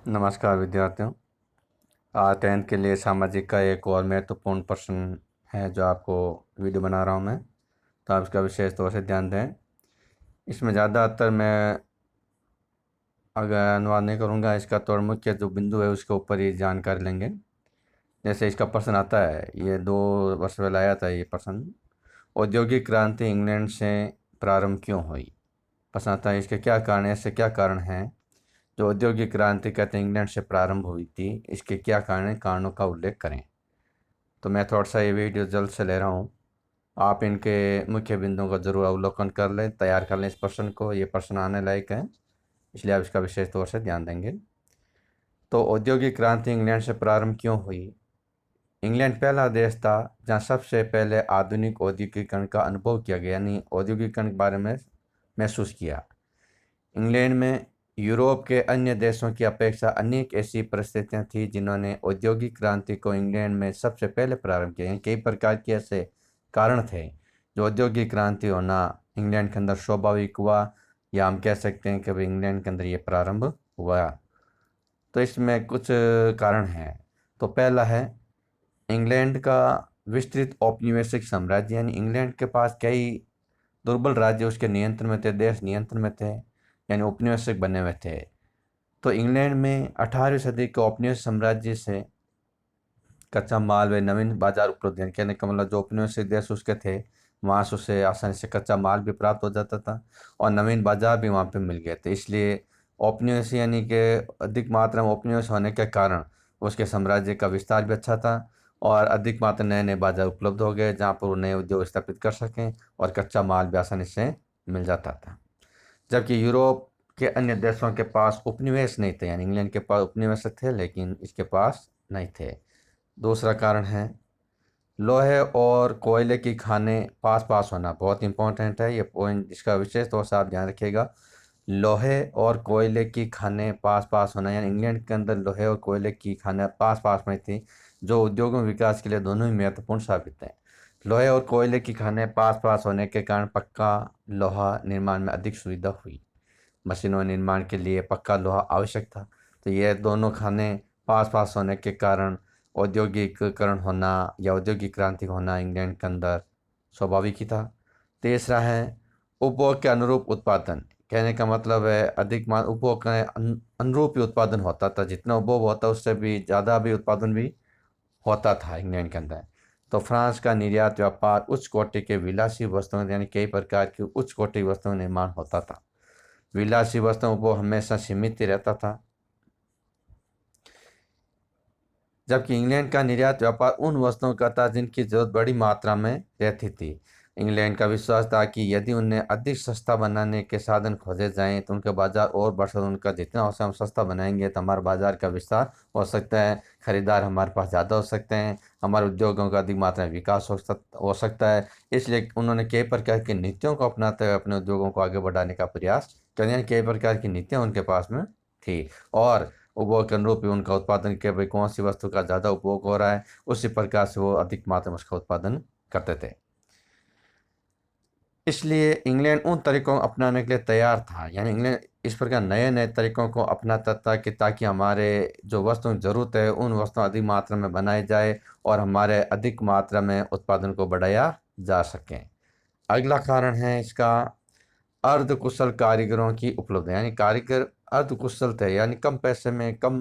नमस्कार विद्यार्थियों। आज 10th के लिए सामाजिक का एक और महत्वपूर्ण प्रश्न है जो आपको वीडियो बना रहा हूँ मैं। तो आप इसका विशेष तौर से ध्यान दें। इसमें ज़्यादातर मैं अगर अनुवाद नहीं करूँगा, इसका तो मुख्य जो बिंदु है उसके ऊपर ही जानकारी लेंगे। जैसे इसका प्रश्न आता है, ये 2 वर्ष पहले आया था ये प्रश्न। औद्योगिक क्रांति इंग्लैंड से प्रारंभ क्यों हुई? प्रश्न आता है इसके क्या कारण है, ऐसे क्या कारण हैं जो औद्योगिक क्रांति कहते हैं इंग्लैंड से प्रारंभ हुई थी, इसके क्या कारण हैं, कारणों का उल्लेख करें। तो मैं थोड़ा सा ये वीडियो जल्द से ले रहा हूँ। आप इनके मुख्य बिंदुओं का जरूर अवलोकन कर लें, तैयार कर लें इस प्रश्न को। ये प्रश्न आने लायक है, इसलिए आप इसका विशेष तौर से ध्यान देंगे। तो औद्योगिक क्रांति इंग्लैंड से प्रारंभ क्यों हुई? इंग्लैंड पहला देश था जहाँ सबसे पहले आधुनिक औद्योगिकरण का अनुभव किया गया, यानी औद्योगिकरण के बारे में महसूस किया। इंग्लैंड में यूरोप के अन्य देशों की अपेक्षा अनेक ऐसी परिस्थितियां थीं जिन्होंने औद्योगिक क्रांति को इंग्लैंड में सबसे पहले प्रारंभ किया। यानी कई प्रकार के ऐसे कारण थे जो औद्योगिक क्रांति होना इंग्लैंड के अंदर स्वाभाविक हुआ, या हम कह सकते हैं कि भाई इंग्लैंड के अंदर ये प्रारंभ हुआ। तो इसमें कुछ कारण हैं। तो पहला है इंग्लैंड का विस्तृत औपनिवेशिक साम्राज्य, यानी इंग्लैंड के पास कई दुर्बल राज्य उसके नियंत्रण में थे, देश नियंत्रण में थे, यानी औपनिवेशिक बने हुए थे। तो इंग्लैंड में 18वीं सदी के औपनिवेशिक साम्राज्य से कच्चा माल व नवीन बाजार उपलब्ध हैं। कहने का मतलब जो औपनिवेशिक देश उसके थे, वहाँ से उसे आसानी से कच्चा माल भी प्राप्त हो जाता था और नवीन बाजार भी वहाँ पे मिल गए थे। इसलिए औपनिवेश यानी कि अधिक मात्रा में औपनिवेश होने के कारण उसके साम्राज्य का विस्तार भी अच्छा था और अधिक मात्रा नए नए बाजार उपलब्ध हो गए जहाँ पर वो नए उद्योग स्थापित कर सकें और कच्चा माल भी आसानी से मिल जाता था। जबकि यूरोप के अन्य देशों के पास उपनिवेश नहीं थे, यानी इंग्लैंड के पास उपनिवेश थे लेकिन इसके पास नहीं थे। दूसरा कारण है लोहे और कोयले की खानें पास पास होना। बहुत इंपॉर्टेंट है ये पॉइंट, इसका विशेष तौर से आप ध्यान रखिएगा। लोहे और कोयले की खानें पास पास होना, यानी इंग्लैंड के अंदर लोहे और कोयले की खानें पास पास में थी जो उद्योगों विकास के लिए दोनों ही महत्वपूर्ण साबित हैं। लोहे और कोयले की खानें पास पास होने के कारण पक्का लोहा निर्माण में अधिक सुविधा हुई। मशीनों निर्माण के लिए पक्का लोहा आवश्यक था। तो ये दोनों खाने पास पास होने के कारण औद्योगिकरण होना या औद्योगिक क्रांति होना इंग्लैंड के अंदर स्वाभाविक ही था। तीसरा है उपभोग के अनुरूप उत्पादन। कहने का मतलब है अधिक उपभोग के अनुरूप ही उत्पादन होता था, जितना उपभोग होता उससे भी ज़्यादा भी उत्पादन भी होता था इंग्लैंड के अंदर। तो फ्रांस का निर्यात व्यापार उच्च कोटि के विलासी वस्तुओं यानी कई प्रकार की उच्च कोटि वस्तुओं निर्माण होता था। विलासी वस्तुओं को हमेशा सीमित ही रहता था। जबकि इंग्लैंड का निर्यात व्यापार उन वस्तुओं का था जिनकी जरूरत बड़ी मात्रा में रहती थी। इंग्लैंड का विश्वास था कि यदि उन्हें अधिक सस्ता बनाने के साधन खोजे जाएं तो उनका बाजार और बढ़ सकता है। उनका जितना हो सके हम सस्ता बनाएंगे तो हमारा बाजार का विस्तार हो सकता है, खरीदार हमारे पास ज़्यादा हो सकते हैं, हमारे उद्योगों का अधिक मात्रा में विकास हो सकता है। इसलिए उन्होंने कई प्रकार की नीतियों को अपनाते हुए अपने उद्योगों को आगे बढ़ाने का प्रयास किया, यानी कई प्रकार की नीतियाँ उनके पास में थी। और उपभोग के अनुरूप ही उनका उत्पादन किया, भाई कौन सी वस्तु का ज़्यादा उपभोग हो रहा है उसी प्रकार से वो अधिक मात्रा में उसका उत्पादन करते थे। इसलिए इंग्लैंड उन तरीकों को अपनाने के लिए तैयार था, यानी इंग्लैंड इस प्रकार नए नए तरीकों को अपनाता था कि ताकि हमारे जो वस्तुओं की ज़रूरत है उन वस्तुओं अधिक मात्रा में बनाई जाए और हमारे अधिक मात्रा में उत्पादन को बढ़ाया जा सके। अगला कारण है इसका अर्ध कुशल कारीगरों की उपलब्धि, यानी कारीगर अर्ध कुशल थे, यानी कम पैसे में कम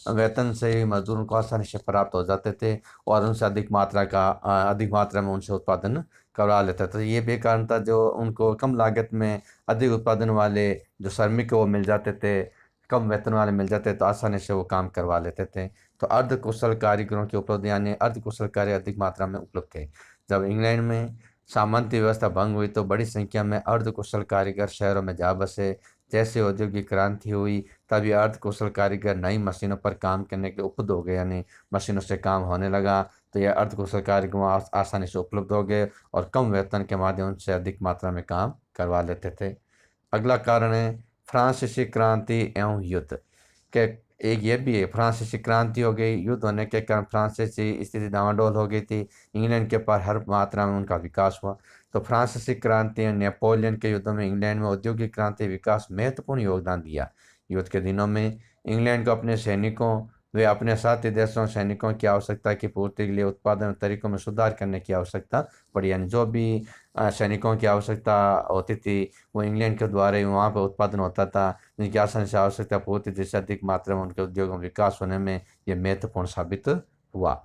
वेतन से ही मजदूरों को आसानी से प्राप्त हो जाते थे और उनसे अधिक मात्रा में उनसे उत्पादन करवा लेते थे। ये भी कारण था जो उनको कम लागत में अधिक उत्पादन वाले जो श्रमिक वो मिल जाते थे, कम वेतन वाले मिल जाते तो आसानी से वो काम करवा लेते थे। तो अर्ध कुशल कारीगरों की उपलब्धि यानी अर्ध कुशल कार्य अधिक मात्रा में उपलब्ध थे। जब इंग्लैंड में सामंती व्यवस्था भंग हुई तो बड़ी संख्या में अर्ध कुशल कारीगर शहरों में जा बसे। जैसे औद्योगिक क्रांति हुई तभी अर्ध कुशल कारीगर नई मशीनों पर काम करने के उपलब्ध हो गए, यानी मशीनों से काम होने लगा तो यह अर्ध कुशल कारीगर आसानी से उपलब्ध हो गए और कम वेतन के माध्यम से अधिक मात्रा में काम करवा लेते थे। अगला कारण है फ्रांसीसी क्रांति एवं युद्ध के। एक ये भी है, फ्रांसीसी क्रांति हो गई, युद्ध होने के कारण फ्रांसीसी स्थिति डामाडोल हो गई थी, इंग्लैंड के पार हर मात्रा में उनका विकास हुआ। तो फ्रांसीसी क्रांति और नेपोलियन के युद्धों में इंग्लैंड में औद्योगिक क्रांति विकास महत्वपूर्ण योगदान दिया। युद्ध के दिनों में इंग्लैंड को अपने सैनिकों वे अपने साथी देशों सैनिकों की आवश्यकता की पूर्ति के लिए उत्पादन तरीकों में सुधार करने की आवश्यकता पड़ी। यानी जो भी सैनिकों की आवश्यकता होती थी वो इंग्लैंड के द्वारा ही वहाँ पर उत्पादन होता था, जिनकी आसानी से आवश्यकता पूर्ति जिससे अधिक मात्रा में उनके उद्योगों में विकास होने में ये महत्वपूर्ण साबित हुआ।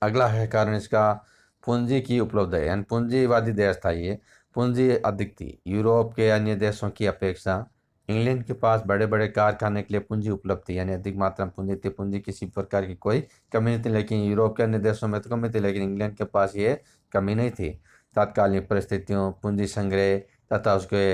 अगला है कारण इसका पूंजी की उपलब्ध है, यानी पूंजीवादी देश था ये, पूंजी अधिक थी यूरोप के अन्य देशों की अपेक्षा। इंग्लैंड के पास बड़े बड़े कारखाने के लिए पूंजी उपलब्ध थी, यानी अधिक मात्रा में पूंजी थी, पूंजी किसी प्रकार की कोई कमी नहीं थी। लेकिन यूरोप के अन्य देशों में तो कमी थी, लेकिन इंग्लैंड के पास ये कमी नहीं थी। तात्कालिक परिस्थितियों पूंजी संग्रह तथा उसके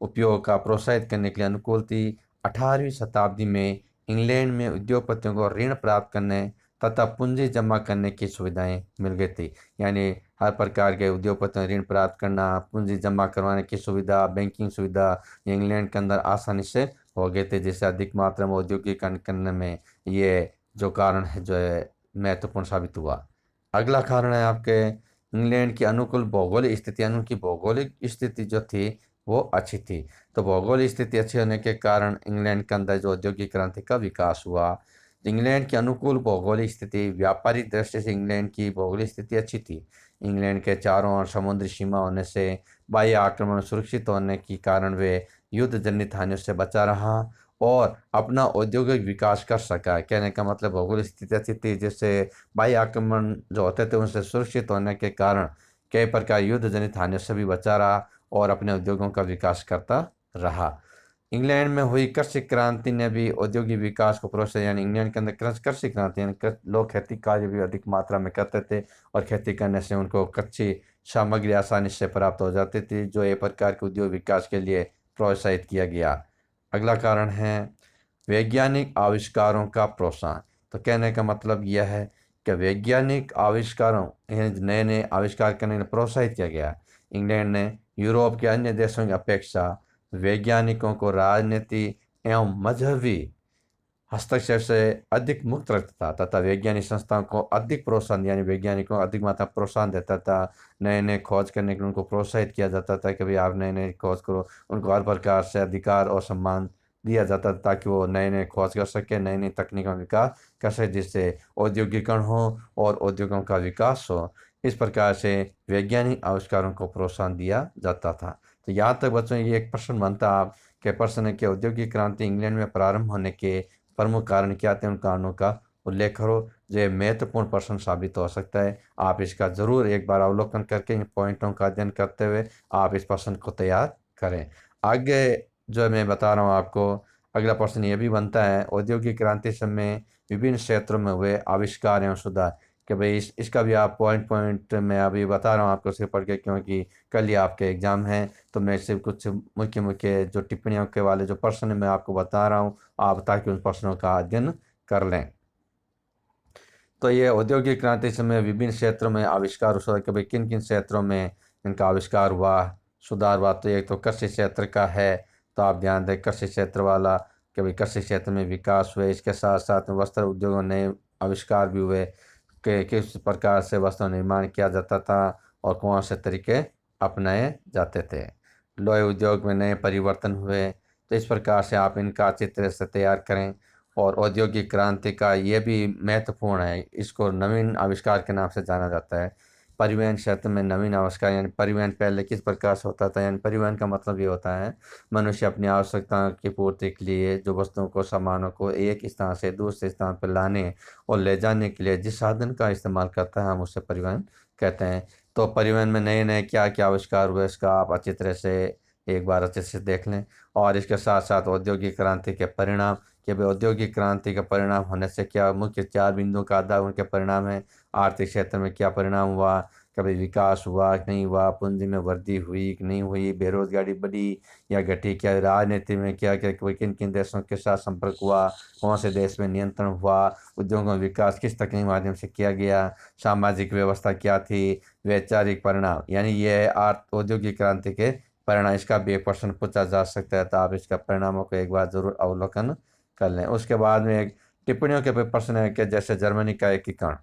उपयोग का प्रोत्साहित करने के लिए अनुकूल थी। 18वीं शताब्दी में इंग्लैंड में उद्योगपतियों को ऋण प्राप्त करने तथा पूंजी जमा करने की सुविधाएं मिल गई थी। यानी हर प्रकार के उद्योगपतियों ऋण प्राप्त करना, पूंजी जमा करवाने की सुविधा, बैंकिंग सुविधा इंग्लैंड के अंदर आसानी से हो गए थे, जिससे अधिक मात्रा में औद्योगिकरण करने में ये जो कारण है जो है महत्वपूर्ण साबित हुआ। अगला कारण है आपके इंग्लैंड की अनुकूल भौगोलिक स्थिति, यानी उनकी भौगोलिक स्थिति जो थी वो अच्छी थी। तो भौगोलिक स्थिति अच्छी होने के कारण इंग्लैंड के अंदर जो औद्योगिक क्रांति का विकास हुआ। इंग्लैंड की अनुकूल भौगोलिक स्थिति, व्यापारिक दृष्टि से इंग्लैंड की भौगोलिक स्थिति अच्छी थी। इंग्लैंड के चारों ओर समुद्री सीमा होने से बाह्य आक्रमण सुरक्षित होने के कारण वे युद्ध जनित हानियों से बचा रहा और अपना औद्योगिक विकास कर सका। कहने का मतलब भौगोलिक स्थिति अच्छी थी, जिससे बाह्य आक्रमण जो होते थे उनसे सुरक्षित होने के कारण कई प्रकार युद्ध जनित हानियों से भी बचा रहा और अपने उद्योगों का विकास करता रहा। इंग्लैंड में हुई कृषि क्रांति ने भी औद्योगिक विकास को प्रोत्साहन, यानी इंग्लैंड के अंदर कृषि क्रांति यानी लोग खेती कार्य भी अधिक मात्रा में करते थे और खेती करने से उनको कच्ची सामग्री आसानी से प्राप्त हो जाती थी, जो एक प्रकार के उद्योग विकास के लिए प्रोत्साहित किया गया। अगला कारण है वैज्ञानिक आविष्कारों का प्रोत्साहन। तो कहने का मतलब यह है कि वैज्ञानिक आविष्कारों नए नए आविष्कार करने के लिए प्रोत्साहित किया गया। इंग्लैंड ने यूरोप के अन्य देशों की अपेक्षा वैज्ञानिकों को राजनीति एवं मजहबी हस्तक्षेप से अधिक मुक्त रखता था तथा वैज्ञानिक संस्थाओं को अधिक प्रोत्साहन, यानी वैज्ञानिकों को अधिक मात्रा प्रोत्साहन देता था। नए नए खोज करने के लिए उनको प्रोत्साहित किया जाता था कि भाई आप नए नए खोज करो। उनको हर प्रकार से अधिकार और सम्मान दिया जाता था ताकि वो नए नए खोज कर सके, नई नई तकनीकों का विकास कर सके, जिससे औद्योगिकरण हो और उद्योगों का विकास हो। इस प्रकार से वैज्ञानिक आविष्कारों को प्रोत्साहन दिया जाता था। तो यहाँ तक बच्चों ये एक प्रश्न बनता आप कि प्रश्न है कि औद्योगिक क्रांति इंग्लैंड में प्रारंभ होने के प्रमुख कारण क्या थे, उन कारणों का उल्लेख करो। जो ये महत्वपूर्ण प्रश्न साबित हो सकता है। आप इसका जरूर एक बार अवलोकन करके इन पॉइंटों का अध्ययन करते हुए आप इस प्रश्न को तैयार करें। आगे जो मैं बता रहा हूँ आपको, अगला प्रश्न ये भी बनता है औद्योगिक क्रांति समय विभिन्न क्षेत्रों में हुए आविष्कार एवं सुधार। कि भाई इसका भी आप पॉइंट पॉइंट मैं अभी बता रहा हूँ आपको सिर्फ पढ़ के, क्योंकि कल ही आपके एग्जाम हैं। तो मैं सिर्फ कुछ मुख्य मुख्य जो टिप्पणियों के वाले जो प्रश्न है मैं आपको बता रहा हूँ, आप ताकि उन प्रश्नों का अध्ययन कर लें। तो ये औद्योगिक क्रांति समय विभिन्न क्षेत्रों में आविष्कार हुआ कि भाई किन किन क्षेत्रों में इनका आविष्कार हुआ, सुधार हुआ। तो एक तो कृषि क्षेत्र का है, तो आप ध्यान दें कृषि क्षेत्र वाला कि भाई कृषि क्षेत्र में विकास हुए। इसके साथ साथ में वस्त्र उद्योगों नए आविष्कार भी हुए कि किस प्रकार से वस्त्र निर्माण किया जाता था और कौन से तरीके अपनाए जाते थे। लोहे उद्योग में नए परिवर्तन हुए। तो इस प्रकार से आप इनका अच्छी तरह से तैयार करें। और औद्योगिक क्रांति का ये भी महत्वपूर्ण है, इसको नवीन आविष्कार के नाम से जाना जाता है। परिवहन क्षेत्र में नवीन आविष्कार, यानी परिवहन पहले किस प्रकार से होता था, यानी परिवहन का मतलब ये होता है मनुष्य अपनी आवश्यकताओं की पूर्ति के लिए जो वस्तुओं को सामानों को एक स्थान से दूसरे स्थान पर लाने और ले जाने के लिए जिस साधन का इस्तेमाल करता है हम उसे परिवहन कहते हैं। तो परिवहन में नए नए क्या क्या आविष्कार हुए इसका आप अच्छी तरह से एक बार अच्छे से देख लें। और इसके साथ साथ औद्योगिक क्रांति के परिणाम कि भाई औद्योगिक क्रांति का परिणाम होने से क्या मुख्य चार बिंदुओं का आधार उनके परिणाम है। आर्थिक क्षेत्र में क्या परिणाम हुआ, कभी विकास हुआ कि नहीं हुआ, पूंजी में वृद्धि हुई कि नहीं हुई, बेरोजगारी बढ़ी या घटी, क्या राजनीति में क्या क्या कोई किन किन देशों के साथ संपर्क हुआ, कौन से देश में नियंत्रण हुआ, उद्योगों का विकास किस तकनीक माध्यम से किया गया, सामाजिक व्यवस्था क्या थी, वैचारिक परिणाम, यानी ये औद्योगिक क्रांति के परिणाम। इसका भी एक प्रश्न पूछा जा सकता है, तो आप इसका परिणामों को एक बार जरूर अवलोकन कर लें। उसके बाद में एक टिप्पणियों के पे प्रश्न है कि जैसे जर्मनी का एकीकरण।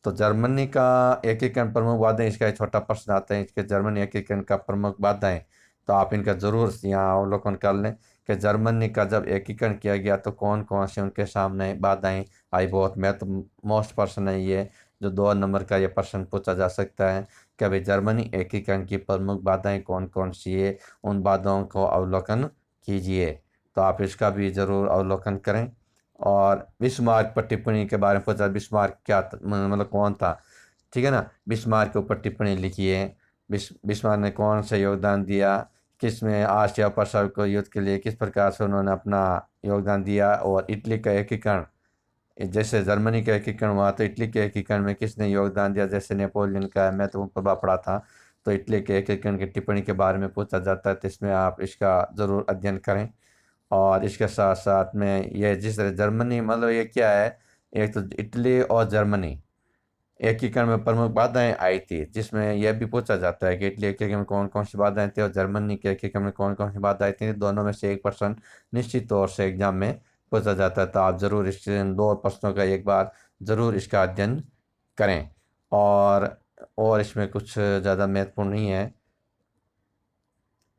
तो जर्मनी का एकीकरण प्रमुख बाधाएं, इसका एक छोटा प्रश्न आता है इसके जर्मनी एकीकरण का प्रमुख बाधाएं। तो आप इनका जरूर यहाँ अवलोकन कर लें कि जर्मनी का जब एकीकरण किया गया तो कौन कौन से उनके सामने बाधाएं आई। बहुत मोस्ट प्रश्न है ये, जो 2 नंबर का ये प्रश्न पूछा जा सकता है कि भाई जर्मनी एकीकरण की प्रमुख बाधाएं कौन कौन सी है, उन बाधाओं को अवलोकन कीजिए। तो आप इसका भी ज़रूर अवलोकन करें। और बिस्मार्क पर टिप्पणी के बारे में पूछा, बिस्मार्क क्या मतलब कौन था, ठीक है ना। बिस्मार्क के ऊपर टिप्पणी लिखिए। बिस्मार्क ने कौन सा योगदान दिया, किस में आसिया पसिफिक युद्ध के लिए किस प्रकार से उन्होंने अपना योगदान दिया। और इटली का एकीकरण, जैसे जर्मनी का एकीकरण हुआ तो इटली के एकीकरण में किसने योगदान दिया, जैसे नेपोलियन का महत्वपूर्ण प्रभाव पड़ा था। तो इटली के एकीकरण की टिप्पणी के बारे में पूछा जाता है, तो इसमें आप इसका ज़रूर अध्ययन करें। और इसके साथ साथ में ये जिस तरह जर्मनी, मतलब ये क्या है, एक तो इटली और जर्मनी एकीकरण में प्रमुख बाधाएं आई थी, जिसमें यह भी पूछा जाता है कि इटली एकीकरण में कौन कौन सी बाधाएं थी और जर्मनी के एकीकरण में कौन कौन सी बाधाएं थी। दोनों में से एक प्रश्न निश्चित तौर से एग्जाम में पूछा जाता है, तो आप ज़रूर इस इन 2 प्रश्नों का एक बार ज़रूर इसका अध्ययन करें। और इसमें कुछ ज़्यादा महत्वपूर्ण नहीं है।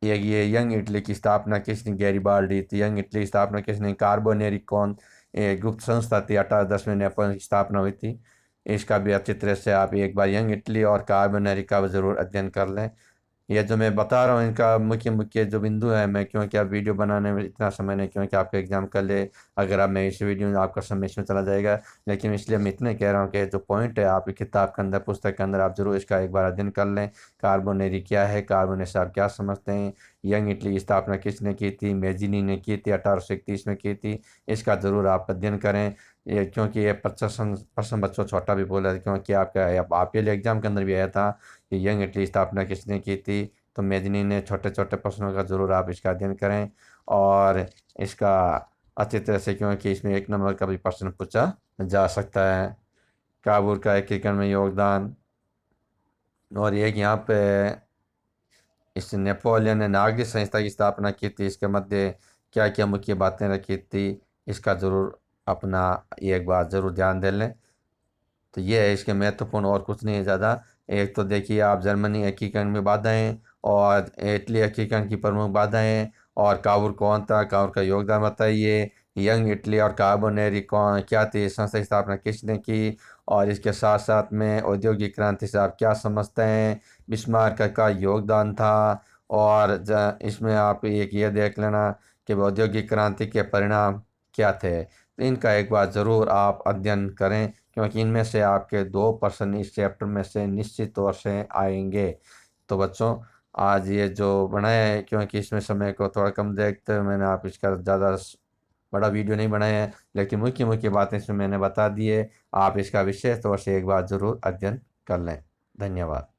ये यंग इटली की स्थापना किसने, गैरिबाल्डी थी। यंग इटली की स्थापना किसने, कार्बोनेरी कौन गुप्त संस्था थी, 1810 में नेपोलियन की स्थापना हुई थी। इसका भी अच्छी तरह से आप एक बार यंग इटली और कार्बोनेरी का ज़रूर अध्ययन कर लें। ये जो मैं बता रहा हूँ इनका मुख्य मुख्य जो बिंदु है, मैं क्योंकि आप वीडियो बनाने में इतना समय नहीं, क्योंकि आपका एग्जाम कर ले अगर आप, मैं इस वीडियो में आपका समय इसमें चला जाएगा। लेकिन इसलिए मैं इतने कह रहा हूँ कि जो पॉइंट है आपकी किताब के अंदर, पुस्तक के अंदर, आप जरूर इसका एक बार अध्ययन कर लें। कार्बोनेरी क्या है, कार्बोनेट से आप क्या समझते हैं, यंग इटली की स्थापना किसने की थी, मेजिनी ने की थी, 1831 में की थी। इसका ज़रूर आप अध्ययन करें। ये क्योंकि ये प्रश्न बच्चों छोटा भी बोला, क्योंकि आपके लिए एग्जाम के अंदर भी आया था कि यंग इटली स्थापना किसने की थी। तो मेजनी ने छोटे छोटे प्रश्नों का ज़रूर आप इसका अध्ययन करें और इसका अच्छी तरह से, क्योंकि इसमें 1 नंबर का भी प्रश्न पूछा जा सकता है। काबुल का एकीकरण में योगदान, और एक यहाँ पे इस नेपोलियन ने नागरिक संस्था की स्थापना की थी, इसके मध्य क्या क्या मुख्य बातें रखी थी, इसका ज़रूर अपना एक बार ज़रूर ध्यान दे लें। तो ये है इसके महत्वपूर्ण, और कुछ नहीं है ज़्यादा। एक तो देखिए आप जर्मनी एकीकरण में बाधाएं और इटली एकीकरण की प्रमुख बाधाएं, और काबुल कौन था, काबुल का योगदान बताइए। यंग इटली और कार्बोनेरी कौन क्या थी, संस्था की स्थापना किसने की। और इसके साथ साथ में औद्योगिक क्रांति से आप क्या समझते हैं, बिस्मार्क का योगदान था। और इसमें आप एक ये देख लेना कि औद्योगिक क्रांति के परिणाम क्या थे। तो इनका एक बार ज़रूर आप अध्ययन करें, क्योंकि इनमें से आपके 2 प्रश्न इस चैप्टर में से निश्चित तौर से आएंगे। तो बच्चों, आज ये जो बनाया है, क्योंकि इसमें समय को थोड़ा कम देखते हुए मैंने आप इसका ज़्यादा बड़ा वीडियो नहीं बनाया है, लेकिन मुख्य मुख्य बातें इसमें मैंने बता दी है। आप इसका विशेष तौर से एक बार ज़रूर अध्ययन कर लें। धन्यवाद।